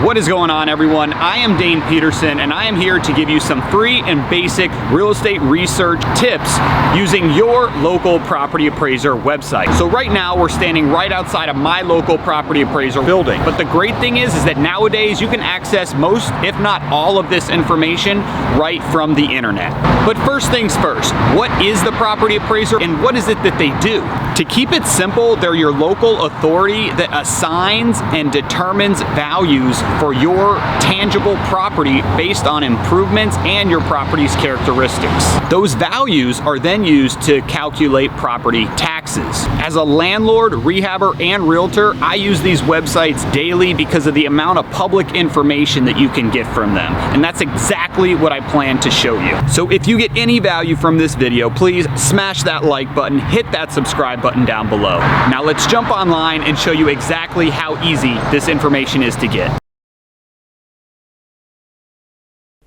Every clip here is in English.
What is going on, everyone? I am Dane Peterson, and I am here to give you some free and basic real estate research tips using your local property appraiser website. So right now we're standing right outside of my local property appraiser building. But the great thing is that nowadays you can access most, if not all, of this information right from the internet. But first things first, what is the property appraiser and what is it that they do? To keep it simple, they're your local authority that assigns and determines values for your tangible property based on improvements and your property's characteristics. Those values are then used to calculate property taxes. As a landlord, rehabber, and realtor, I use these websites daily because of the amount of public information that you can get from them. And that's exactly what I plan to show you. So if you get any value from this video, please smash that like button, hit that subscribe button down below. Now let's jump online and show you exactly how easy this information is to get.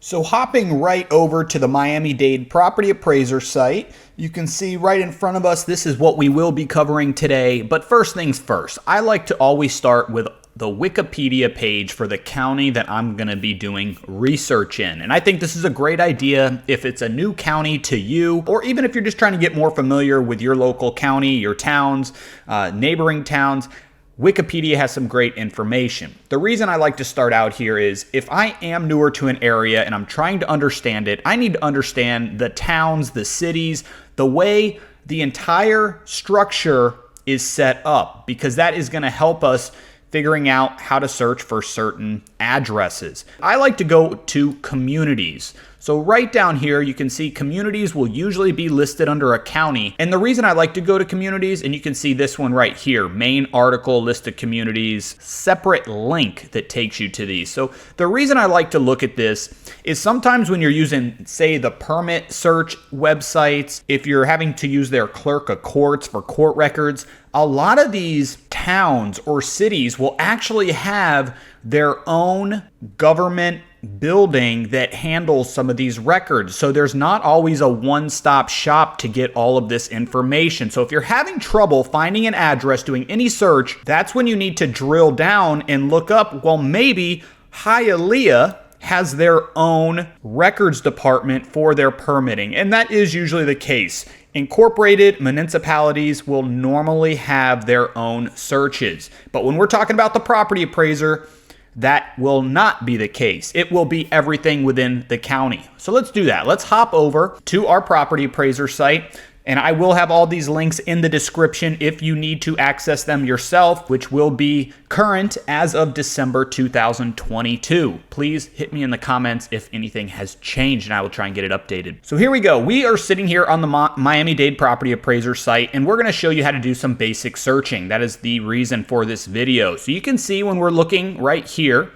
So hopping right over to the Miami-Dade property appraiser site, you can see right in front of us, this is what we will be covering today. But first things first, I like to always start with the Wikipedia page for the county that I'm going to be doing research in. And I think this is a great idea if it's a new county to you, or even if you're just trying to get more familiar with your local county, your towns, neighboring towns. Wikipedia has some great information. The reason I like to start out here is if I am newer to an area and I'm trying to understand it, I need to understand the towns, the cities, the way the entire structure is set up, because that is going to help us figuring out how to search for certain addresses. I like to go to communities. So right down here, you can see communities will usually be listed under a county. And the reason I like to go to communities, and you can see this one right here, main article, list of communities, separate link that takes you to these. So the reason I like to look at this is sometimes when you're using, say, the permit search websites, if you're having to use their clerk of courts for court records, a lot of these towns or cities will actually have their own government building that handles some of these records. So there's not always a one-stop shop to get all of this information. So if you're having trouble finding an address, doing any search, that's when you need to drill down and look up, well, maybe Hialeah has their own records department for their permitting. And that is usually the case. Incorporated municipalities will normally have their own searches. But when we're talking about the property appraiser, that will not be the case. It will be everything within the county. So let's do that. Let's hop over to our property appraiser site. And I will have all these links in the description if you need to access them yourself, which will be current as of December 2022. Please hit me in the comments if anything has changed, and I will try and get it updated. So here we go. We are sitting here on the Miami-Dade property appraiser site, and we're going to show you how to do some basic searching. That is the reason for this video. So you can see when we're looking right here,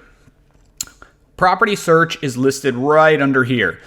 property search is listed right under here.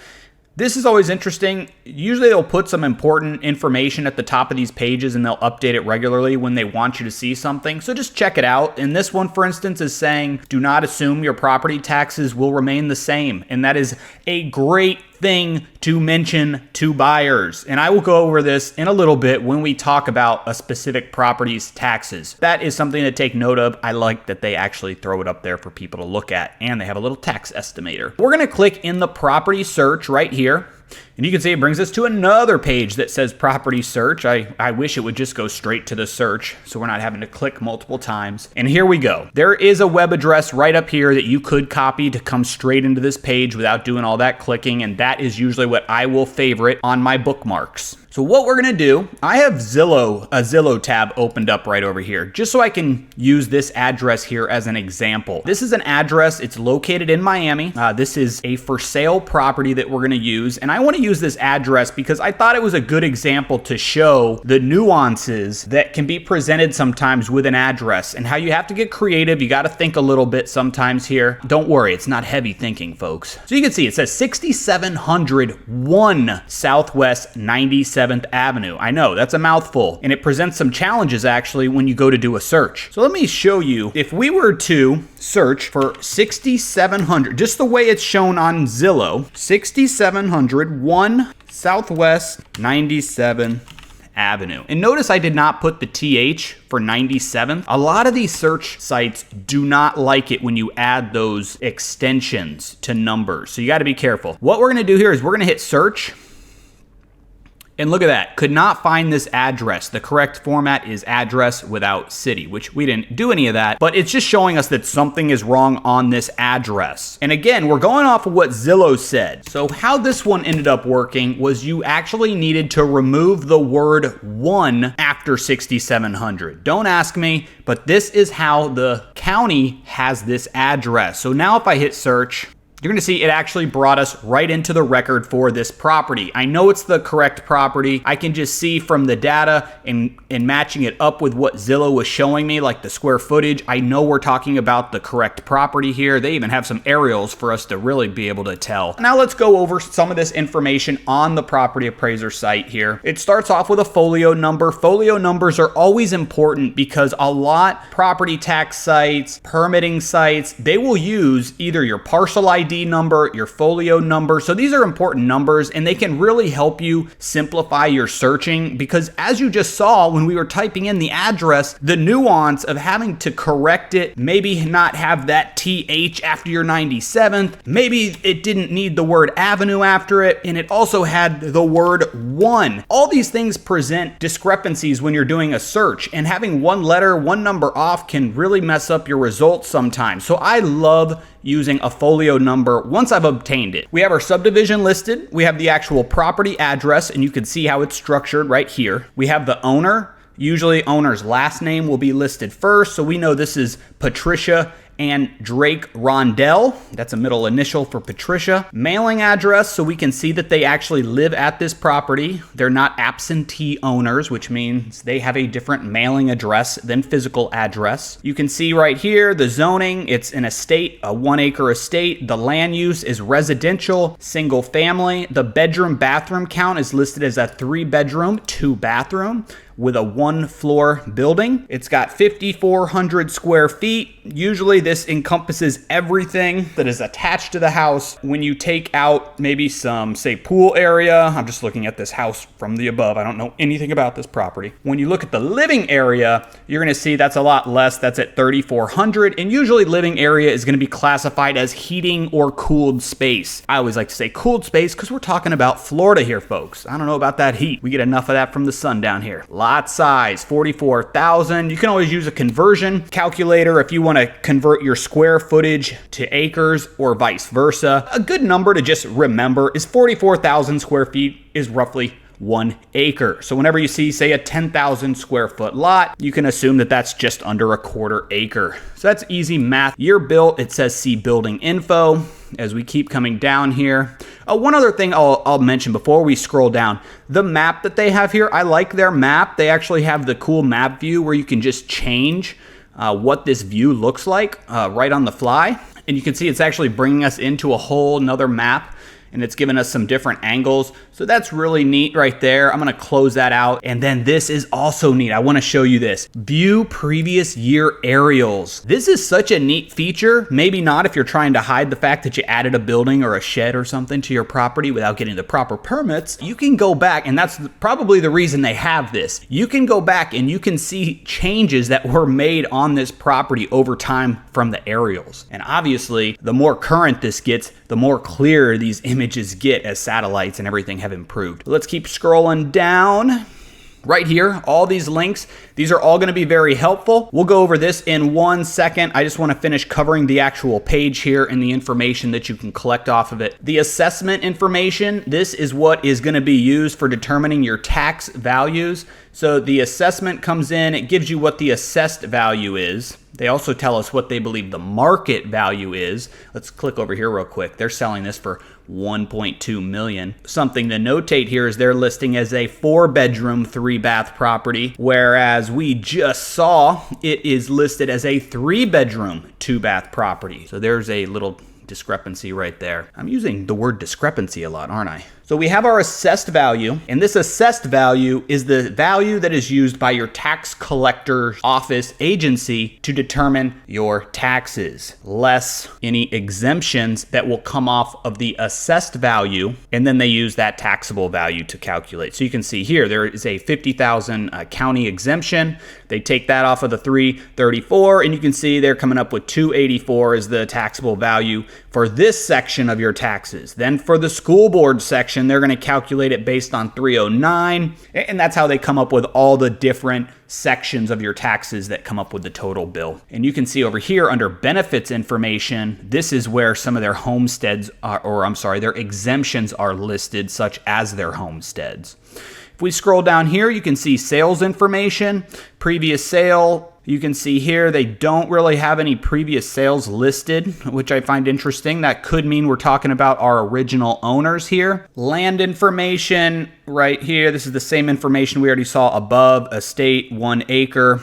This is always interesting. Usually they'll put some important information at the top of these pages and they'll update it regularly when they want you to see something. So just check it out. And this one, for instance, is saying, do not assume your property taxes will remain the same. And that is a great thing to mention to buyers. And I will go over this in a little bit when we talk about a specific property's taxes. That is something to take note of. I like that they actually throw it up there for people to look at, and they have a little tax estimator. We're going to click in the property search right here. And you can see it brings us to another page that says property search. I wish it would just go straight to the search so we're not having to click multiple times. And here we go. There is a web address right up here that you could copy to come straight into this page without doing all that clicking. And that is usually what I will favorite on my bookmarks. So what we're gonna do, I have a Zillow tab opened up right over here, just so I can use this address here as an example. This is an address, it's located in Miami. This is a for sale property that we're gonna use. And I wanna use this address because I thought it was a good example to show the nuances that can be presented sometimes with an address and how you have to get creative. You gotta think a little bit sometimes here. Don't worry, it's not heavy thinking, folks. So you can see it says 6701 Southwest 97th Avenue. I know, that's a mouthful, and it presents some challenges actually when you go to do a search. So let me show you, if we were to search for 6700, just the way it's shown on Zillow, 6701 Southwest 97th Avenue. And notice I did not put the TH for 97th. A lot of these search sites do not like it when you add those extensions to numbers. So you got to be careful. What we're going to do here is we're going to hit search. And look at that, could not find this address. The correct format is address without city, which we didn't do any of that, but it's just showing us that something is wrong on this address. And again, we're going off of what Zillow said. So how this one ended up working was you actually needed to remove the word 1 after 6,700. Don't ask me, but this is how the county has this address. So now if I hit search, you're going to see it actually brought us right into the record for this property. I know it's the correct property. I can just see from the data and matching it up with what Zillow was showing me, like the square footage. I know we're talking about the correct property here. They even have some aerials for us to really be able to tell. Now let's go over some of this information on the property appraiser site here. It starts off with a folio number. Folio numbers are always important because a lot property tax sites, permitting sites, they will use either your parcel ID number, your folio number. So these are important numbers and they can really help you simplify your searching because as you just saw when we were typing in the address, the nuance of having to correct it, maybe not have that TH after your 97th, maybe it didn't need the word avenue after it, and it also had the word 1. All these things present discrepancies when you're doing a search, and having one letter, one number off can really mess up your results sometimes. So I love using a folio number once I've obtained it. We have our subdivision listed. We have the actual property address, and you can see how it's structured right here. We have the owner. Usually owner's last name will be listed first, so we know this is Patricia and Drake Rondell. That's a middle initial for Patricia. Mailing address, so we can see that they actually live at this property. They're not absentee owners, which means they have a different mailing address than physical address. You can see right here the zoning. It's an estate, a 1-acre estate. The land use is residential, single family. The bedroom bathroom count is listed as a 3-bedroom, 2-bathroom with a 1-floor building. It's got 5,400 square feet. Usually this encompasses everything that is attached to the house. When you take out maybe some, say, pool area, I'm just looking at this house from the above. I don't know anything about this property. When you look at the living area, you're gonna see that's a lot less. That's at 3,400. And usually living area is gonna be classified as heating or cooled space. I always like to say cooled space because we're talking about Florida here, folks. I don't know about that heat. We get enough of that from the sun down here. Lot size, 44,000. You can always use a conversion calculator if you want to convert your square footage to acres or vice versa. A good number to just remember is 44,000 square feet is roughly 1 acre. So whenever you see, say, a 10,000 square foot lot, you can assume that that's just under a 1/4 acre. So that's easy math. Year built, it says see building info. As we keep coming down here. One other thing I'll mention before we scroll down, the map that they have here, I like their map. They actually have the cool map view where you can just change what this view looks like right on the fly. And you can see it's actually bringing us into a whole nother map, and it's giving us some different angles. So that's really neat right there. I'm gonna close that out. And then this is also neat. I wanna show you this. View previous year aerials. This is such a neat feature. Maybe not if you're trying to hide the fact that you added a building or a shed or something to your property without getting the proper permits. You can go back, and that's probably the reason they have this. You can go back and you can see changes that were made on this property over time from the aerials. And obviously, the more current this gets, the more clear these images get as satellites and everything have improved. Let's keep scrolling down. Right here, all these links, these are all gonna be very helpful. We'll go over this in 1 second. I just wanna finish covering the actual page here and the information that you can collect off of it. The assessment information, this is what is gonna be used for determining your tax values. So the assessment comes in, it gives you what the assessed value is. They also tell us what they believe the market value is. Let's click over here real quick. They're selling this for $1.2 million. Something to notate here is they're listing as a 4-bedroom, 3-bath property, whereas we just saw it is listed as a 3-bedroom, 2-bath property. So there's a little discrepancy right there. I'm using the word discrepancy a lot, aren't I? So we have our assessed value, and this assessed value is the value that is used by your tax collector's office agency to determine your taxes, less any exemptions that will come off of the assessed value, and then they use that taxable value to calculate. So you can see here, there is a $50,000 county exemption. They take that off of the 334, and you can see they're coming up with 284 as the taxable value for this section of your taxes. Then for the school board section, they're going to calculate it based on 309, and that's how they come up with all the different sections of your taxes that come up with the total bill. And you can see over here under benefits information, this is where some of their homesteads are, or I'm sorry, their exemptions are listed, such as their homesteads. If we scroll down here, you can see sales information, previous sale. You can see here they don't really have any previous sales listed, which I find interesting. That could mean we're talking about our original owners here. Land information right here. This is the same information we already saw above. Estate, 1 acre.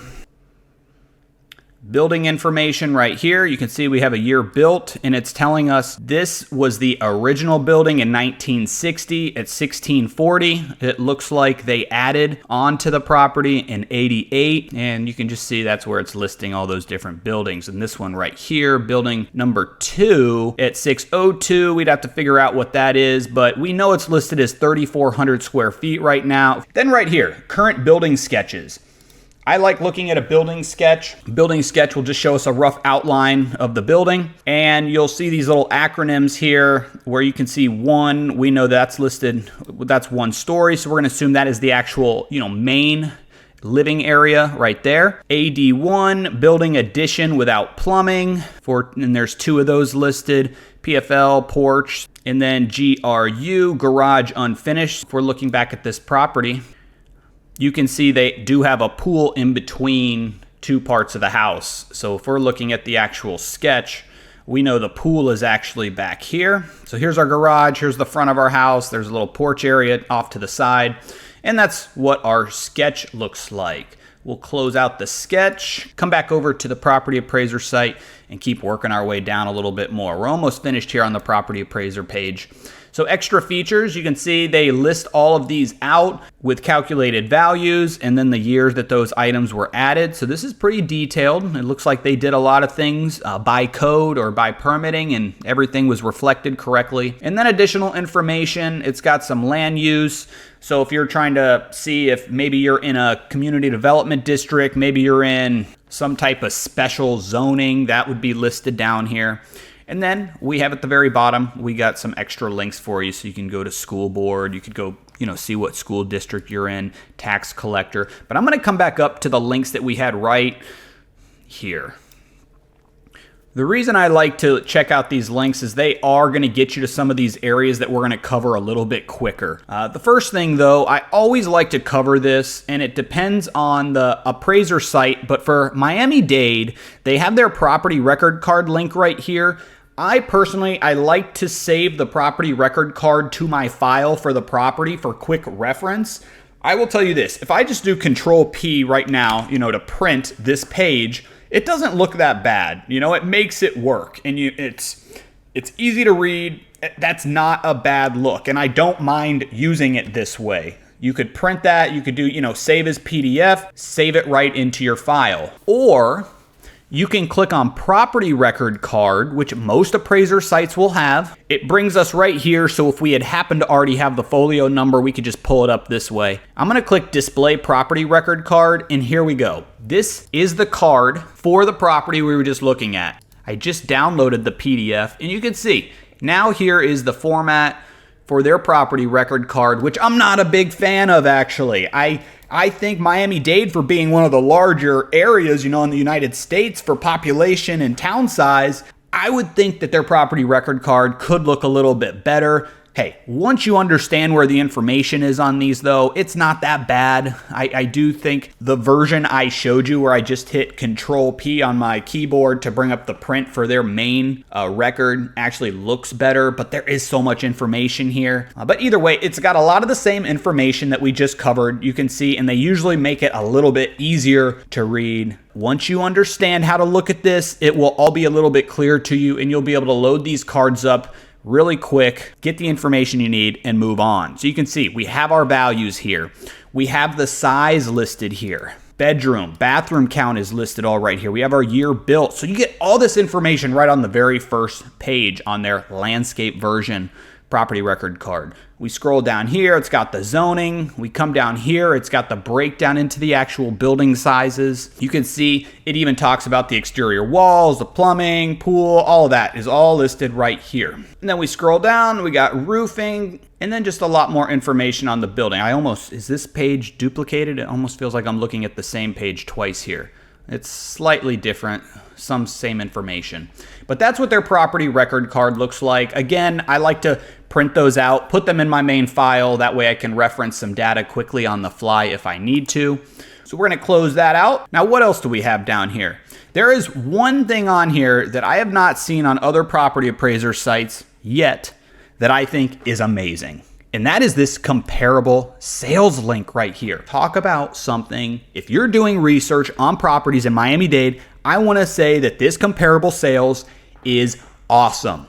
Building information right here. You can see we have a year built, and it's telling us this was the original building in 1960 at 1640. It looks like they added onto the property in 88, and you can just see that's where it's listing all those different buildings. And this one right here, building number 2 at 602, we'd have to figure out what that is, but we know it's listed as 3,400 square feet right now. Then right here, current building sketches. I like looking at a building sketch. Building sketch will just show us a rough outline of the building, and you'll see these little acronyms here where you can see 1. We know that's listed, that's 1 story, so we're going to assume that is the actual, main living area right there. AD1, building addition without plumbing, and there's 2 of those listed. PFL, porch, and then GRU, garage unfinished. If we're looking back at this property, you can see they do have a pool in between 2 parts of the house. So if we're looking at the actual sketch, we know the pool is actually back here. So here's our garage, here's the front of our house, there's a little porch area off to the side, and that's what our sketch looks like. We'll close out the sketch, come back over to the property appraiser site, and keep working our way down a little bit more. We're almost finished here on the property appraiser page. So extra features, you can see they list all of these out with calculated values and then the years that those items were added. So this is pretty detailed. It looks like they did a lot of things by code or by permitting, and everything was reflected correctly. And then additional information, it's got some land use. So if you're trying to see if maybe you're in a community development district, maybe you're in some type of special zoning, that would be listed down here. And then we have at the very bottom, we got some extra links for you, so you can go to school board, you could go, see what school district you're in, tax collector. But I'm going to come back up to the links that we had right here. The reason I like to check out these links is they are going to get you to some of these areas that we're going to cover a little bit quicker. The first thing, though, I always like to cover this, and it depends on the appraiser site, but for Miami-Dade, they have their property record card link right here. I personally like to save the property record card to my file for the property for quick reference. I will tell you this, if I just do Control P right now, to print this page, it doesn't look that bad. It makes it work, and it's easy to read. That's not a bad look, and I don't mind using it this way. You could print that, you could do, save as PDF, save it right into your file. Or you can click on property record card, which most appraiser sites will have. It brings us right here, so if we had happened to already have the folio number, we could just pull it up this way. I'm gonna click display property record card, and here we go. This is the card for the property we were just looking at. I just downloaded the PDF, and you can see, now here is the format for their property record card, which I'm not a big fan of, actually. I think Miami-Dade, for being one of the larger areas, in the United States for population and town size, I would think that their property record card could look a little bit better. Hey, once you understand where the information is on these, though, it's not that bad. I do think the version I showed you where I just hit Control P on my keyboard to bring up the print for their main record actually looks better, but there is so much information here. But either way, it's got a lot of the same information that we just covered, you can see, and they usually make it a little bit easier to read. Once you understand how to look at this, it will all be a little bit clearer to you, and you'll be able to load these cards up really quick, get the information you need, and move on. So you can see we have our values here. We have the size listed here. Bedroom, bathroom count is listed all right here. We have our year built. So you get all this information right on the very first page on their landscape version property record card. We scroll down here, it's got the zoning. We come down here, it's got the breakdown into the actual building sizes. You can see it even talks about the exterior walls, the plumbing, pool, all of that is all listed right here. And then we scroll down, we got roofing, and then just a lot more information on the building. Is this page duplicated? It almost feels like I'm looking at the same page twice here. It's slightly different, some same information. But that's what their property record card looks like. Again, I like to print those out, put them in my main file. That way I can reference some data quickly on the fly if I need to. So we're gonna close that out. Now, what else do we have down here? There is one thing on here that I have not seen on other property appraiser sites yet that I think is amazing. And that is this comparable sales link right here. Talk about something. If you're doing research on properties in Miami-Dade, I want to say that this comparable sales is awesome.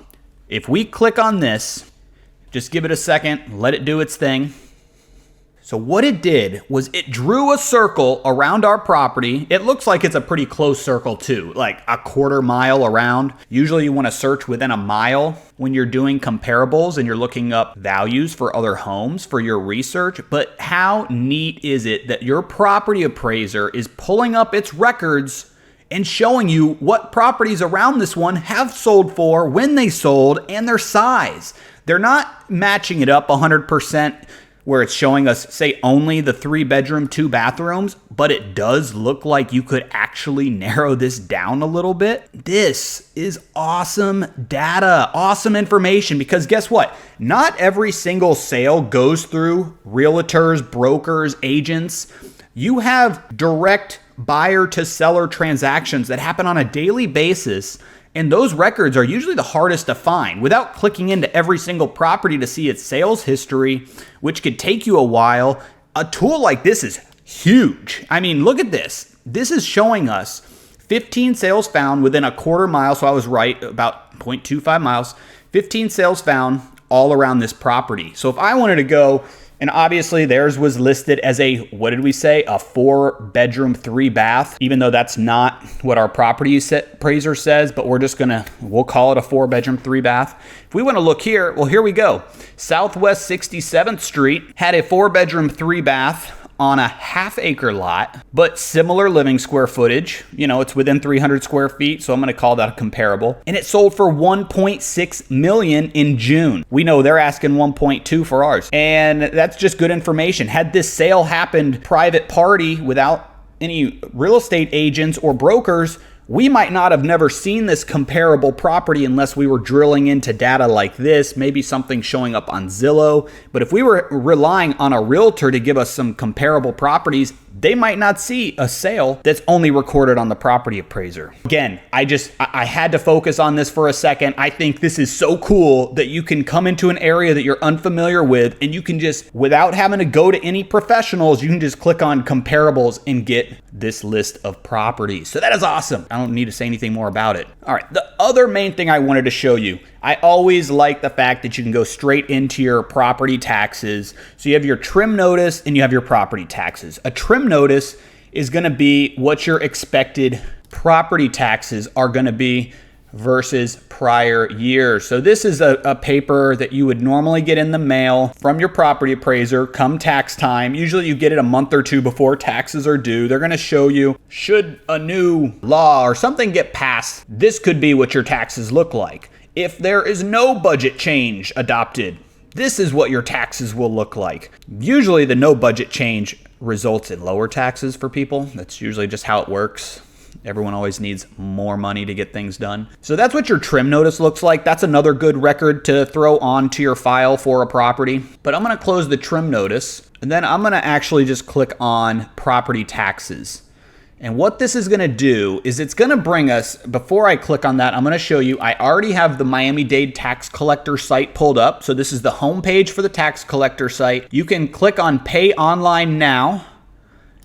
If we click on this, just give it a second, let it do its thing. So what it did was it drew a circle around our property. It looks like it's a pretty close circle too, like a quarter mile around. Usually you want to search within a mile when you're doing comparables and you're looking up values for other homes for your research. But how neat is it that your property appraiser is pulling up its records and showing you what properties around this one have sold for, when they sold, and their size. They're not matching it up 100%. Where it's showing us, say, only the 3-bedroom, 2 bathrooms, but it does look like you could actually narrow this down a little bit. This is awesome data, awesome information, because guess what? Not every single sale goes through realtors, brokers, agents. You have direct buyer to seller transactions that happen on a daily basis. And those records are usually the hardest to find without clicking into every single property to see its sales history, which could take you a while. A tool like this is huge. I mean, look at this. This is showing us 15 sales found within a quarter mile. So I was right, about 0.25 miles. 15 sales found all around this property. So if I wanted to go, and obviously theirs was listed as a, what did we say? A 4-bedroom, 3-bath, even though that's not what our property appraiser says, but we'll call it a 4-bedroom, 3-bath. If we want to look here, well, here we go. Southwest 67th Street had a 4-bedroom, 3-bath on a half-acre lot, but similar living square footage. You know, it's within 300 square feet, so I'm going to call that a comparable. And it sold for $1.6 million in June. We know they're asking 1.2 for ours, and that's just good information. Had this sale happened private party without any real estate agents or brokers, we might not have never seen this comparable property unless we were drilling into data like this, maybe something showing up on Zillow. But if we were relying on a realtor to give us some comparable properties, they might not see a sale that's only recorded on the property appraiser. Again, I had to focus on this for a second. I think this is so cool that you can come into an area that you're unfamiliar with and you can just, without having to go to any professionals, you can just click on comparables and get this list of properties. So that is awesome. I don't need to say anything more about it. All right, the other main thing I wanted to show you, I always like the fact that you can go straight into your property taxes. So you have your trim notice and you have your property taxes. A trim notice is going to be what your expected property taxes are going to be versus prior years. So this is a paper that you would normally get in the mail from your property appraiser come tax time. Usually you get it a month or two before taxes are due. They're going to show you, should a new law or something get passed, this could be what your taxes look like. If there is no budget change adopted, this is what your taxes will look like. Usually the no budget change results in lower taxes for people. That's usually just how it works. Everyone always needs more money to get things done. So that's what your trim notice looks like. That's another good record to throw onto your file for a property. But I'm going to close the trim notice, and then I'm going to actually just click on property taxes. And what this is going to do is it's going to bring us, before I click on that, I'm going to show you, I already have the Miami-Dade tax collector site pulled up. So this is the home page for the tax collector site. You can click on pay online now,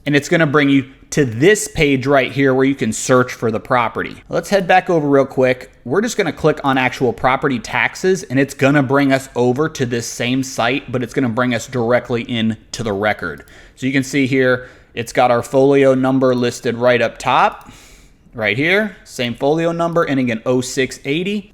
and it's going to bring you to this page right here where you can search for the property. Let's head back over real quick. We're just gonna click on actual property taxes, and it's gonna bring us over to this same site, but it's gonna bring us directly into the record. So you can see here, it's got our folio number listed right up top, right here, same folio number, ending in 0680.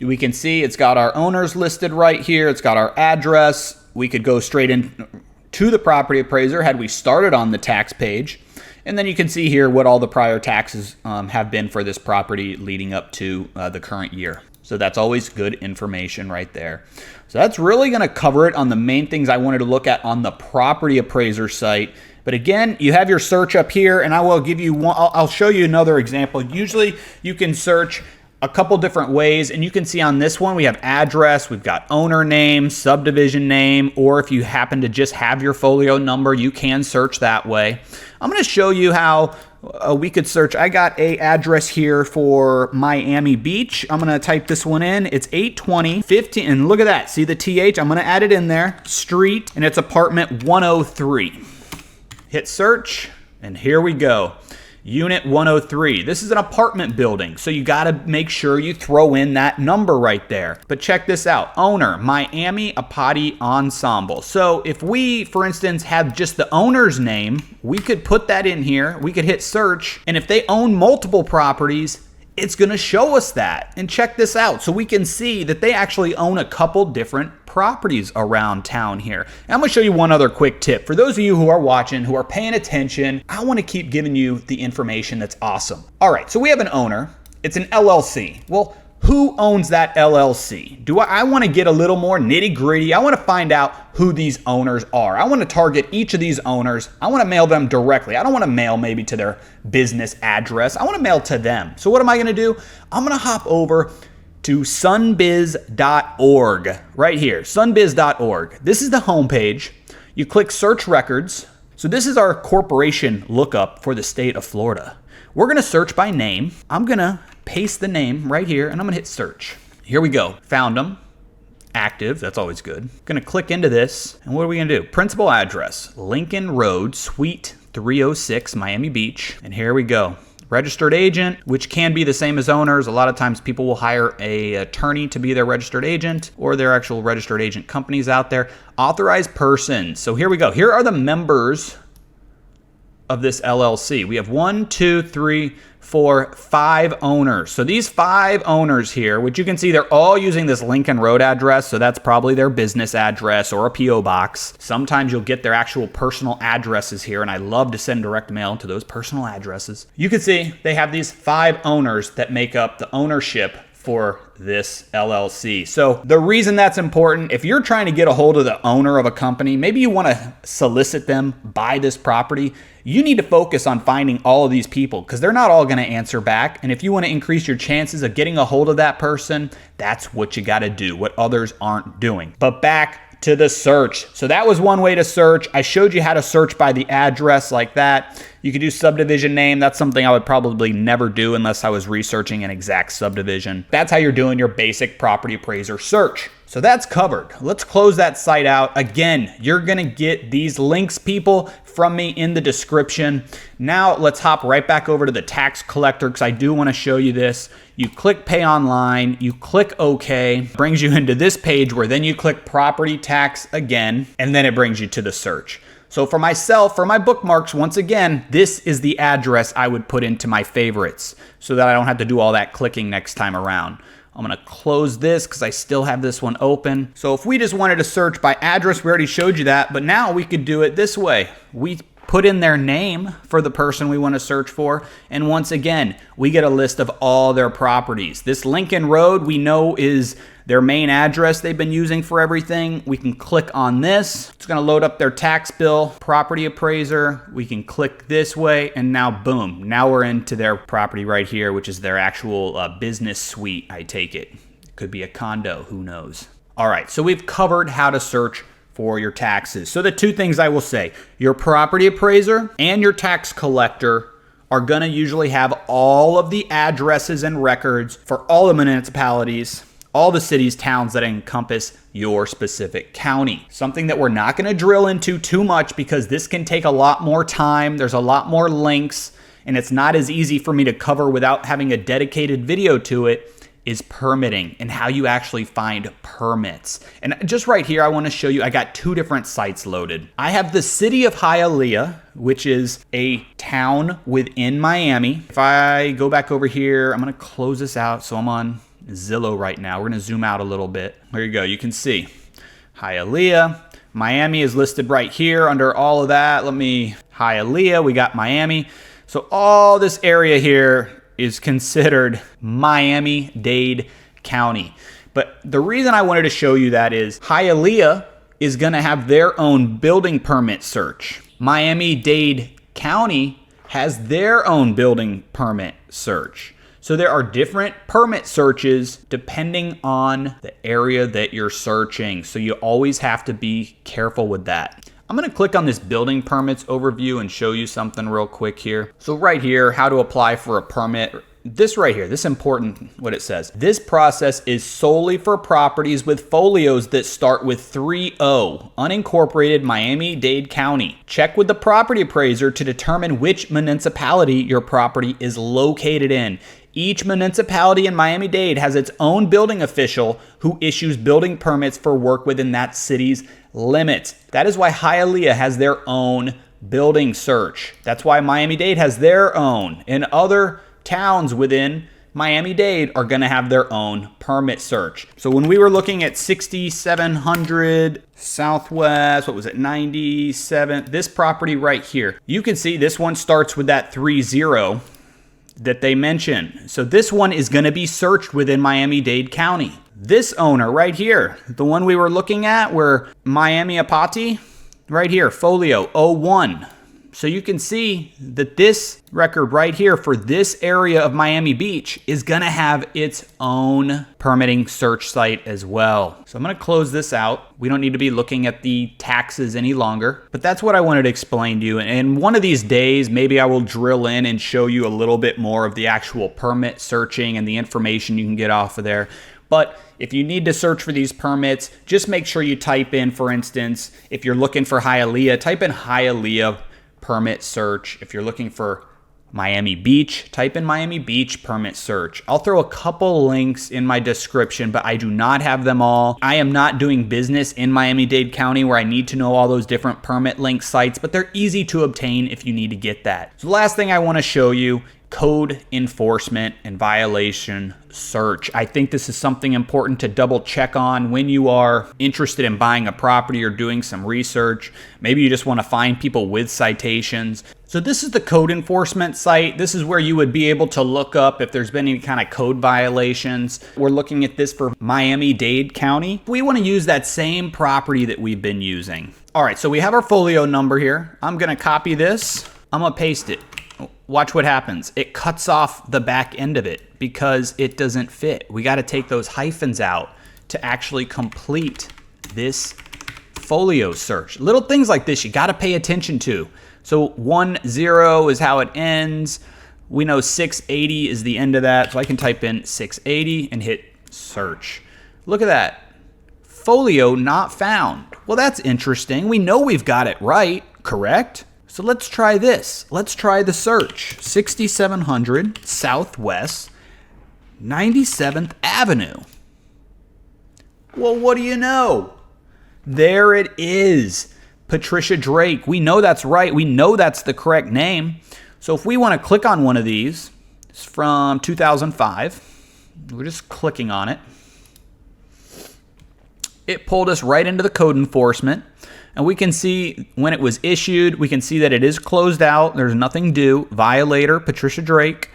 We can see it's got our owners listed right here. It's got our address. We could go straight in to the property appraiser had we started on the tax page. And then you can see here what all the prior taxes have been for this property leading up to the current year. So that's always good information right there. So that's really going to cover it on the main things I wanted to look at on the property appraiser site. But again, you have your search up here, and I will give you one. I'll show you another example. Usually you can search a couple different ways, and you can see on this one we have address, we've got owner name, subdivision name, or if you happen to just have your folio number, you can search that way. I'm going to show you how we could search. I got a address here for Miami Beach. I'm going to type this one in. It's 820 15, and look at that. See the TH? I'm going to add it in there. Street, and it's apartment 103. Hit search, and here we go. Unit 103. This is an apartment building, so you got to make sure you throw in that number right there. But check this out. Owner, Miami-Dade Ensemble. So if we, for instance, have just the owner's name, we could put that in here. We could hit search, and if they own multiple properties, it's going to show us that. And check this out. So we can see that they actually own a couple different properties around town here. And I'm going to show you one other quick tip. For those of you who are watching, who are paying attention, I want to keep giving you the information that's awesome. All right, so we have an owner. It's an LLC. Well, who owns that LLC? I want to get a little more nitty gritty. I want to find out who these owners are. I want to target each of these owners. I want to mail them directly. I don't want to mail maybe to their business address. I want to mail to them. So what am I going to do? I'm going to hop over to sunbiz.org right here, sunbiz.org. This is the homepage. You click search records. So this is our corporation lookup for the state of Florida. We're going to search by name. I'm going to paste the name right here, and I'm going to hit search. Here we go. Found them. Active. That's always good. Going to click into this, and what are we going to do? Principal address, Lincoln Road, Suite 306, Miami Beach. And here we go. Registered agent, which can be the same as owners. A lot of times people will hire an attorney to be their registered agent, or their actual registered agent companies out there. Authorized person. So here we go. Here are the members of this LLC. We have 1, 2, 3, 4, 5 owners. So these 5 owners here, which you can see they're all using this Lincoln Road address, so that's probably their business address or a P.O. box. Sometimes you'll get their actual personal addresses here, and I love to send direct mail to those personal addresses. You can see they have these 5 owners that make up the ownership for this LLC. So the reason that's important, if you're trying to get a hold of the owner of a company, maybe you want to solicit them, buy this property, you need to focus on finding all of these people because they're not all going to answer back. And if you want to increase your chances of getting a hold of that person, that's what you got to do, what others aren't doing. But back to the search. So that was one way to search. I showed you how to search by the address like that. You could do subdivision name. That's something I would probably never do unless I was researching an exact subdivision. That's how you're doing your basic property appraiser search. So that's covered. Let's close that site out. Again, you're going to get these links, people, from me in the description. Now let's hop right back over to the tax collector because I do want to show you this. You click pay online, you click OK, brings you into this page where then you click property tax again, and then it brings you to the search. So for myself, for my bookmarks, once again, this is the address I would put into my favorites so that I don't have to do all that clicking next time around. I'm going to close this because I still have this one open. So if we just wanted to search by address, we already showed you that, but now we could do it this way. We put in their name for the person we want to search for, and once again, we get a list of all their properties. This Lincoln Road we know is their main address they've been using for everything. We can click on this. It's going to load up their tax bill, property appraiser. We can click this way, and now boom, now we're into their property right here, which is their actual business suite, I take it. Could be a condo, who knows. All right, so we've covered how to search for your taxes. So the two things I will say, your property appraiser and your tax collector are gonna usually have all of the addresses and records for all the municipalities all the cities, towns that encompass your specific county. Something that we're not going to drill into too much because this can take a lot more time. There's a lot more links, and it's not as easy for me to cover without having a dedicated video to it, is permitting and how you actually find permits. And just right here, I want to show you, I got 2 different sites loaded. I have the city of Hialeah, which is a town within Miami. If I go back over here, I'm going to close this out. So I'm on Zillow right now. We're going to zoom out a little bit. There you go. You can see Hialeah. Miami is listed right here under all of that. Hialeah, we got Miami. So all this area here is considered Miami-Dade County. But the reason I wanted to show you that is Hialeah is going to have their own building permit search. Miami-Dade County has their own building permit search. So there are different permit searches depending on the area that you're searching. So you always have to be careful with that. I'm going to click on this building permits overview and show you something real quick here. So right here, how to apply for a permit. This right here, this is important what it says. This process is solely for properties with folios that start with 30, unincorporated Miami-Dade County. Check with the property appraiser to determine which municipality your property is located in. Each municipality in Miami-Dade has its own building official who issues building permits for work within that city's limits. That is why Hialeah has their own building search. That's why Miami-Dade has their own. And other towns within Miami-Dade are going to have their own permit search. So when we were looking at 6700 Southwest, 97, this property right here, you can see this one starts with that 30 that they mention. So this one is going to be searched within Miami-Dade County. This owner right here, the one we were looking at, where Miami-Apati, right here, folio 01. So you can see that this record right here for this area of Miami Beach is going to have its own permitting search site as well. So I'm going to close this out. We don't need to be looking at the taxes any longer, but that's what I wanted to explain to you. And one of these days, maybe I will drill in and show you a little bit more of the actual permit searching and the information you can get off of there. But if you need to search for these permits, just make sure you type in, for instance, if you're looking for Hialeah, type in Hialeah permit search. If you're looking for Miami Beach, type in Miami Beach permit search. I'll throw a couple links in my description, but I do not have them all. I am not doing business in Miami-Dade County where I need to know all those different permit link sites, but they're easy to obtain if you need to get that. So the last thing I want to show you, code enforcement and violation search. I think this is something important to double check on when you are interested in buying a property or doing some research. Maybe you just want to find people with citations. So this is the code enforcement site. This is where you would be able to look up if there's been any kind of code violations. We're looking at this for Miami-Dade County. We want to use that same property that we've been using. All right, so we have our folio number here. I'm going to copy this. I'm going to paste it. Watch what happens. It cuts off the back end of it because it doesn't fit. We got to take those hyphens out to actually complete this folio search. Little things like this you got to pay attention to. So 10 is how it ends. We know 680 is the end of that. So I can type in 680 and hit search. Look at that. Folio not found. Well, that's interesting. We know we've got it right, correct? So let's try this. Let's try the search. 6700 Southwest 97th Avenue. Well, what do you know? There it is. Patricia Drake. We know that's right. We know that's the correct name. So if we want to click on one of these, it's from 2005. We're just clicking on it. It pulled us right into the code enforcement. And we can see when it was issued, we can see that it is closed out. There's nothing due. Violator, Patricia Drake.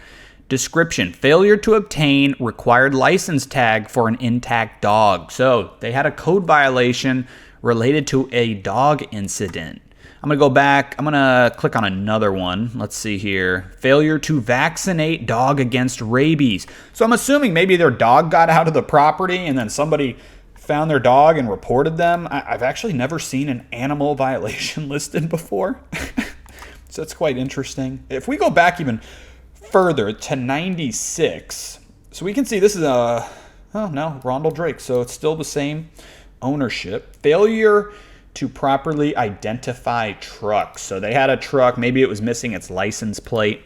Description, failure to obtain required license tag for an intact dog. So they had a code violation related to a dog incident. I'm going to go back. I'm going to click on another one. Let's see here. Failure to vaccinate dog against rabies. So I'm assuming maybe their dog got out of the property and then somebody found their dog and reported them. I've actually never seen an animal violation listed before. So it's quite interesting. If we go back even further to 96, so we can see this is Oh, no, Rondell Drake. So it's still the same ownership. Failure to properly identify trucks. So they had a truck, maybe it was missing its license plate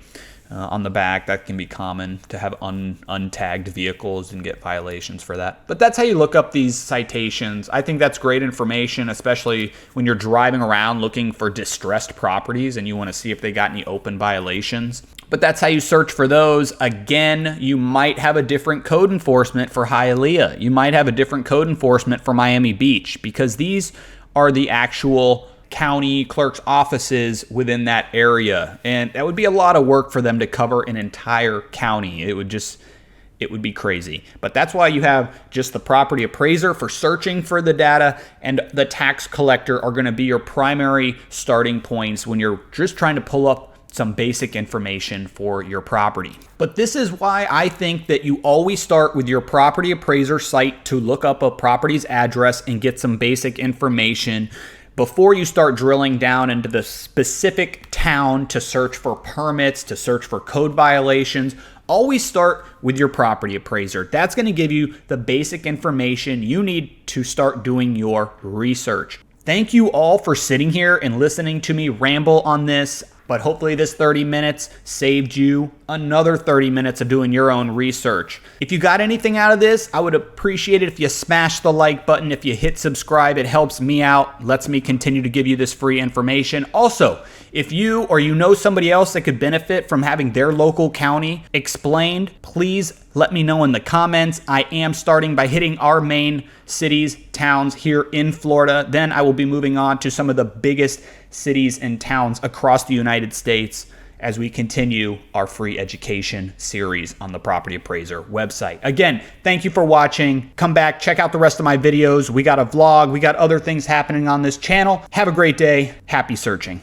on the back. That can be common to have untagged vehicles and get violations for that. But that's how you look up these citations. I think that's great information, especially when you're driving around looking for distressed properties and you want to see if they got any open violations. But that's how you search for those. Again, you might have a different code enforcement for Hialeah. You might have a different code enforcement for Miami Beach, because these are the actual county clerk's offices within that area. And that would be a lot of work for them to cover an entire county. It would be crazy. But that's why you have just the property appraiser for searching for the data, and the tax collector are going to be your primary starting points when you're just trying to pull up some basic information for your property. But this is why I think that you always start with your property appraiser site to look up a property's address and get some basic information before you start drilling down into the specific town to search for permits, to search for code violations. Always start with your property appraiser. That's going to give you the basic information you need to start doing your research. Thank you all for sitting here and listening to me ramble on this. But hopefully this 30 minutes saved you another 30 minutes of doing your own research. If you got anything out of this, I would appreciate it if you smash the like button. If you hit subscribe, it helps me out, lets me continue to give you this free information. Also, if you or you know somebody else that could benefit from having their local county explained, please let me know in the comments. I am starting by hitting our main cities, towns here in Florida. Then I will be moving on to some of the biggest cities and towns across the United States as we continue our free education series on the Property Appraiser website. Again, thank you for watching. Come back, check out the rest of my videos. We got a vlog, we got other things happening on this channel. Have a great day. Happy searching.